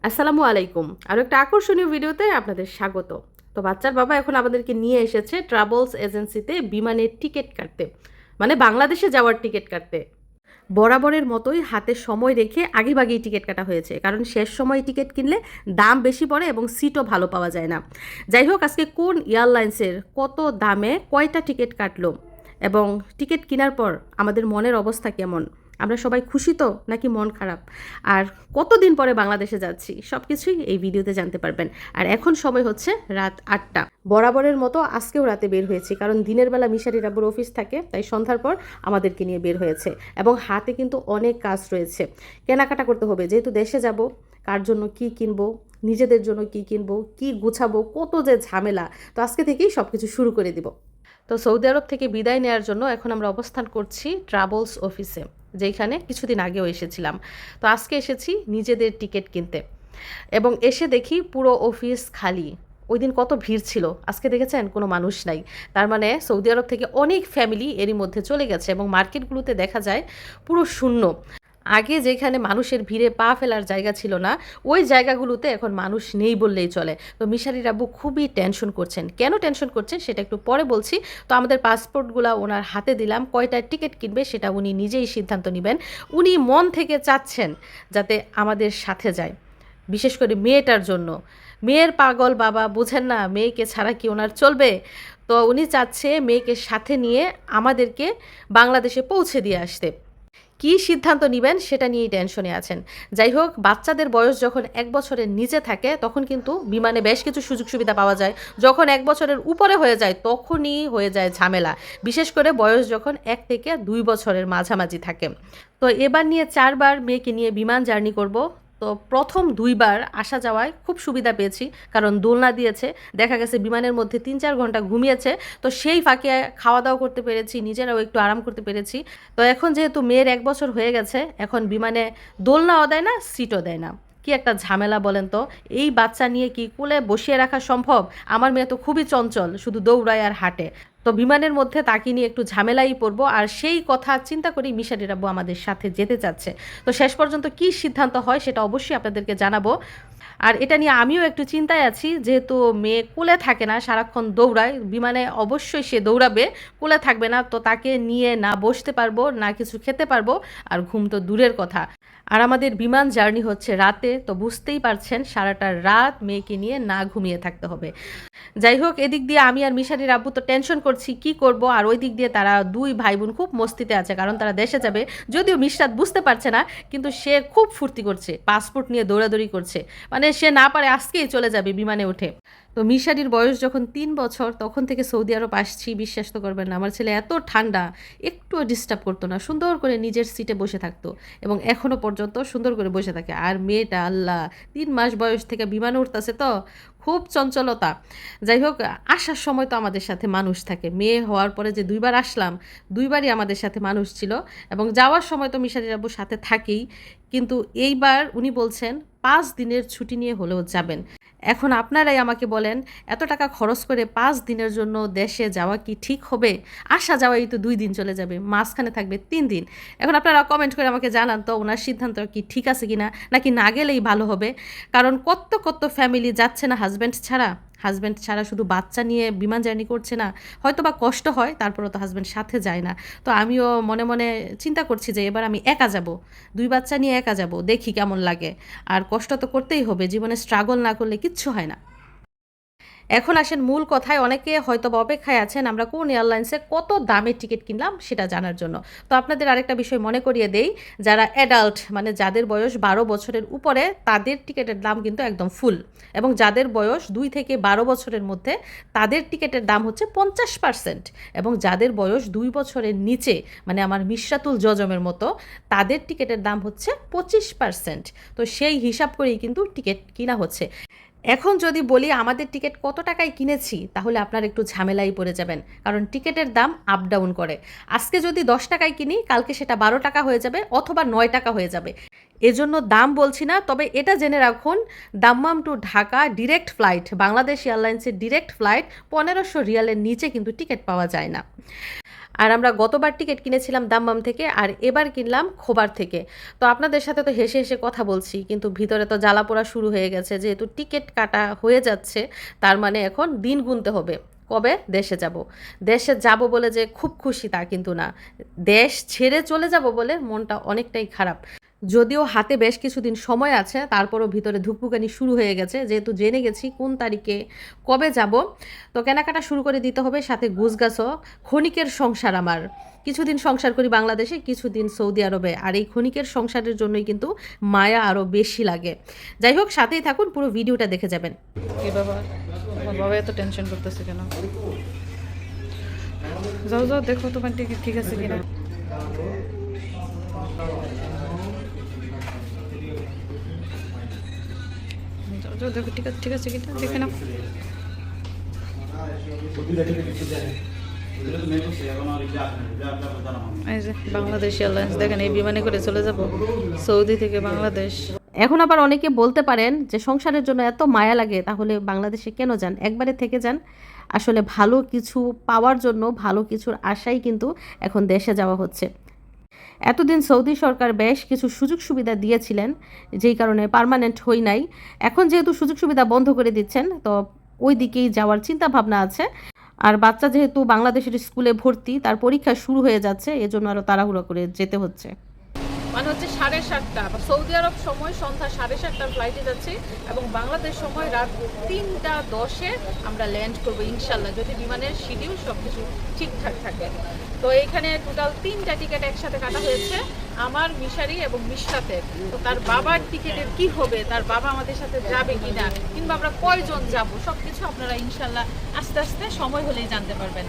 আসসালামু আলাইকুম। আরও একটা আকর্ষণীয় ভিডিওতে আপনাদের স্বাগত। তো বাচ্চার বাবা এখন আমাদেরকে নিয়ে এসেছে ট্রাভেলস এজেন্সিতে বিমানের টিকিট কাটতে। মানে বাংলাদেশে যাওয়ার টিকিট কাটতে। বরাবরের মতোই হাতে সময় রেখে আগেভাগেই টিকিট কাটা হয়েছে। কারণ শেষ সময়ে টিকিট কিনলে দাম বেশি পড়ে এবং সিটও ভালো পাওয়া যায় না। যাই হোক, আজকে কোন এয়ারলাইন্সের কত দামে কয়টা টিকিট কাটলো এবং টিকিট কেনার পর আমাদের মনের অবস্থা কেমন, আমরা সবাই খুশি তো নাকি মন খারাপ, আর কতদিন পরে বাংলাদেশে যাচ্ছি, সব কিছুই এই ভিডিওতে জানতে পারবেন। আর এখন সময় হচ্ছে রাত 8টা। বরাবরের মতো আজকেও রাতে বের হয়েছি, কারণ দিনের বেলা মিশারির আব্বুর অফিস থাকে, তাই সন্ধ্যার পর আমাদেরকে নিয়ে বের হয়েছে। এবং হাতে কিন্তু অনেক কাজ রয়েছে, কেনাকাটা করতে হবে, যেহেতু দেশে যাব। কার জন্য কি কিনবো, নিজেদের জন্য কি কিনবো, কি গুছাবো, কত যে ঝামেলা। তো আজকে থেকেই সব কিছু শুরু করে দিব। তো সৌদি আরব থেকে বিদায় নেওয়ার জন্য এখন আমরা অবস্থান করছি ট্রাভেলস অফিসে, যেখানে কিছুদিন আগেও এসেছিলাম। তো আজকে এসেছি নিজেদের টিকিট কিনতে, এবং এসে দেখি পুরো অফিস খালি। ওই দিন কত ভিড় ছিল, আজকে দেখেছেন কোনো মানুষ নাই। তার মানে সৌদি আরব থেকে অনেক ফ্যামিলি এরই মধ্যে চলে গেছে এবং মার্কেটগুলোতে দেখা যায় পুরো শূন্য। আগে যেখানে মানুষের ভিড়ে পা ফেলার জায়গা ছিল না, ওই জায়গাগুলোতে এখন মানুষ নেই বললেই চলে। তো মিশারির আব্বু খুবই টেনশন করছেন। কেন টেনশন করছেন সেটা একটু পরে বলছি। তো আমাদের পাসপোর্টগুলো ওনার হাতে দিলাম, কয়টা টিকিট কিনবে সেটা উনি নিজেই সিদ্ধান্ত নেবেন। উনি মন থেকে চাচ্ছেন যাতে আমাদের সাথে যায়, বিশেষ করে মেয়েটার জন্য। মেয়ের পাগল বাবা, বুঝেন না, মেয়েকে ছাড়া কি ওনার চলবে? তো উনি চাচ্ছে মেয়েকে সাথে নিয়ে আমাদেরকে বাংলাদেশে পৌঁছে দিয়ে আসতে। কি সিদ্ধান্ত নেবেন সেটা নিয়েই টেনশনে আছেন। যাই হোক, বাচ্চাদের বয়স যখন 1 বছরের নিচে থাকে তখন কিন্তু বিমানে বেশ কিছু সুযোগ সুবিধা পাওয়া যায়। যখন 1 বছরের উপরে হয়ে যায় তখনই হয়ে যায় ঝামেলা, বিশেষ করে বয়স যখন 1 থেকে 2 বছরের মাঝামাঝি থাকে। তো এবার নিয়ে 4বার মেয়েকে নিয়ে বিমান জার্নি করব। তো প্রথম 2বার আসা যাওয়ায় খুব সুবিধা পেয়েছি, কারণ দোলনা দিয়েছে। দেখা গেছে বিমানের মধ্যে 3-4 ঘন্টা ঘুমিয়েছে, তো সেই ফাঁকে খাওয়া দাওয়া করতে পেরেছি, নিজেরাও একটু আরাম করতে পেরেছি। তো এখন যেহেতু মেয়ের 1 বছর হয়ে গেছে, এখন বিমানে দোলনাও দেয় না, সিটও দেয় না। কি একটা ঝামেলা বলেন তো। এই বাচ্চা নিয়ে কি কোলে বসিয়ে রাখা সম্ভব? আমার মেয়ে তো খুবই চঞ্চল, শুধু দৌড়ায় আর হাঁটে। তো বিমানের মধ্যে তাকে নিয়ে একটু ঝামেলাই পড়বো, আর সেই কথা চিন্তা করেই মিশারির আব্বু আমাদের সাথে যেতে চাচ্ছে। তো শেষ পর্যন্ত কি সিদ্ধান্ত হয় সেটা অবশ্যই আপনাদেরকে জানাবো। আর এটা নিয়ে আমিও একটু চিন্তায় আছি, যেহেতু মেয়ে কোলে থাকে না, সারাক্ষণ দৌড়ায়। বিমানে অবশ্যই সে দৌড়াবে, কোলে থাকবে না, তো তাকে নিয়ে না বসতে পারবো, না কিছু খেতে পারবো, আর ঘুম তো দূরের কথা। আর আমাদের বিমান জার্নি হচ্ছে রাতে, তো বুঝতেই পারছেন সারাটা রাত মেয়েকে নিয়ে না ঘুমিয়ে থাকতে হবে। যাই হোক, এদিক দিয়ে আমি আর মিশারির আব্বু তো টেনশন করছি কি করব, আর ওই দিক দিয়ে তারা দুই ভাই বোন খুব মস্তিতে আছে, কারণ তারা দেশে যাবে। যদিও মিশরাত বুঝতে পারছে না, কিন্তু সে খুব ফুর্তি করছে, পাসপোর্ট নিয়ে দৌড়াদৌড়ি করছে। মানে সে না পারে আজকেই চলে যাবে বিমানে উঠে। তো মিশারির বয়স যখন 3 বছর তখন থেকে সৌদি আরব আসছি, বিশ্বাস তো করবেন না, আমার ছেলে এত ঠান্ডা, একটুও ডিস্টার্ব করতো না, সুন্দর করে নিজের সিটে বসে থাকতো, এবং এখনও পর্যন্ত সুন্দর করে বসে থাকে। আর মেয়েটা আল্লাহ, 3 মাস বয়স থেকে বিমানে উঠতেছে, তো খুব চঞ্চলতা। যাই হোক, আসার সময় তো আমাদের সাথে মানুষ থাকে। মেয়ে হওয়ার পরে যে 2বার আসলাম, 2বারই আমাদের সাথে মানুষ ছিল, এবং যাওয়ার সময় তো মিশারির আব্বুর সাথে থাকেই। কিন্তু এইবার উনি বলছেন 5 দিনের ছুটি নিয়ে হলেও যাবেন। এখন আপনারাই আমাকে বলেন, এত টাকা খরচ করে 5 দিনের জন্য দেশে যাওয়া কি ঠিক হবে? আসা যাওয়াই তো 2 দিন চলে যাবে, মাঝখানে থাকবে 3 দিন। এখন আপনারা কমেন্ট করে আমাকে জানান তো ওনার সিদ্ধান্ত কি ঠিক আছে কিনা, নাকি না গেলেই ভালো হবে। কারণ কত কত ফ্যামিলি যাচ্ছে না হাজব্যান্ড ছাড়া, হাজব্যান্ড ছাড়া শুধু বাচ্চা নিয়ে বিমান জার্নি করছে না। হয়তো বা কষ্ট হয়, তারপরেও তো হাজব্যান্ড সাথে যায় না। তো আমিও মনে মনে চিন্তা করছি যে এবার আমি একা যাব, 2 বাচ্চা নিয়ে একা যাব, দেখি কেমন লাগে। আর কষ্ট তো করতেই হবে, জীবনে স্ট্রাগল না করলে কিচ্ছু হয় না। এখন আসেন মূল কথায়। অনেকে হয়তো বা অপেক্ষায় আছেন আমরা কোন এয়ারলাইন্সে কত দামে টিকিট কিনলাম সেটা জানার জন্য। তো আপনাদের আরেকটা বিষয় মনে করিয়ে দেই, যারা অ্যাডাল্ট মানে যাদের বয়স 12 বছরের উপরে, তাদের টিকিটের দাম কিন্তু একদম ফুল, এবং যাদের বয়স 2 থেকে 12 বছরের মধ্যে তাদের টিকিটের দাম হচ্ছে 50%, এবং যাদের বয়স 2 বছরের নিচে মানে আমার মিশরাতুল জজমের মতো, তাদের টিকিটের দাম হচ্ছে 25%। তো সেই হিসাব করেই কিন্তু টিকিট কিনা হচ্ছে। এখন যদি বলি আমাদের টিকিট কত টাকায় কিনেছি, তাহলে আপনার একটু ঝামেলাই পড়ে যাবেন, কারণ টিকিটের দাম আপ ডাউন করে। আজকে যদি 10 টাকায় কিনি, কালকে সেটা 12 টাকা হয়ে যাবে, অথবা 9 টাকা হয়ে যাবে। এজন্য দাম বলছি না, তবে এটা জেনে রাখুন, Dammam to Dhaka direct flight, Bangladesh এয়ারলাইন্সের ডিরেক্ট ফ্লাইট 1500 রিয়ালের নিচে কিন্তু টিকিট পাওয়া যায় না। আর আমরা গতবার টিকিট কিনেছিলাম দাম্মাম থেকে, আর এবার কিনলাম খোবার থেকে। তো আপনাদের সাথে তো হেসে হেসে কথা বলছি, কিন্তু ভিতরে তো জ্বালা পোড়া শুরু হয়ে গেছে। যেহেতু টিকিট কাটা হয়ে যাচ্ছে, তার মানে এখন দিন গুনতে হবে কবে দেশে যাব। দেশে যাব বলে যে খুব খুশি তা কিন্তু না, দেশ ছেড়ে চলে যাব বলে মনটা অনেকটাই খারাপ। যদিও হাতে বেশ কিছুদিন সময় আছে, তারপরও ভিতরে ধুকপুকানি শুরু হয়ে গেছে, যেহেতু জেনে গেছি কোন তারিখে কবে যাব। তো কেনাকাটা শুরু করে দিতে হবে, সাথে গুছগাছও। ক্ষণিকের সংসার আমার, কিছুদিন সংসার করি বাংলাদেশে, কিছুদিন সৌদি আরবে, আর এই ক্ষণিকের সংসারের জন্যই কিন্তু মায়া আরও বেশি লাগে। যাই হোক, সাথেই থাকুন, পুরো ভিডিওটা দেখে যাবেন। কি বাবা, আমার বাবা এত টেনশন করতেছে কেন? যাও যাও, দেখো তোমার টিকিট ঠিক আছে কিনা। যাও যাও, দেখো ঠিক আছে কিনা, দেখে নাও। এই যে বাংলাদেশ এয়ারলাইন্স, দেখেন এই বিমানে করে চলে যাব সৌদি থেকে বাংলাদেশ। এখন আবার অনেকে বলতে পারেন যে সংসারের জন্য এত মায়া লাগে, তাহলে বাংলাদেশে কেন যান, একবারে থেকে যান। আসলে ভালো কিছু পাওয়ার জন্য, ভালো কিছুর আশাই কিন্তু এখন দেশে যাওয়া হচ্ছে। এতদিন সৌদি সরকার বেশ কিছু সুযোগ সুবিধা দিয়েছিলেন, যেই কারণে পার্মানেন্ট হই নাই। এখন যেহেতু সুযোগ সুবিধা বন্ধ করে দিচ্ছেন, তো ওই দিকেই যাওয়ার চিন্তা ভাবনা আছে। আর বাচ্চা যেহেতু বাংলাদেশের স্কুলে ভর্তি, তার পরীক্ষা শুরু হয়ে যাচ্ছে, এজন্য আরও তাড়াহুড়ো করে যেতে হচ্ছে। মানে হচ্ছে 7:30 বা সৌদি আরব সময় সন্ধ্যা 7:30টার ফ্লাইটে যাচ্ছি, এবং বাংলাদেশ সময় রাত 3:10-এ আমরা ল্যান্ড করবো ইনশাল্লাহ, যদি বিমানের শিডিউল সব কিছু ঠিকঠাক থাকে। তো এইখানে টোটাল 3টা টিকিট একসাথে কাটা হয়েছে, আমার, মিশারি এবং মিশরাতের। তো তার বাবার টিকিটের কি হবে, তার বাবা আমাদের সাথে যাবে কিনা, কিংবা আমরা কয়জন যাব, সব কিছু আপনারা ইনশাল্লাহ আস্তে আস্তে সময় হলেই জানতে পারবেন।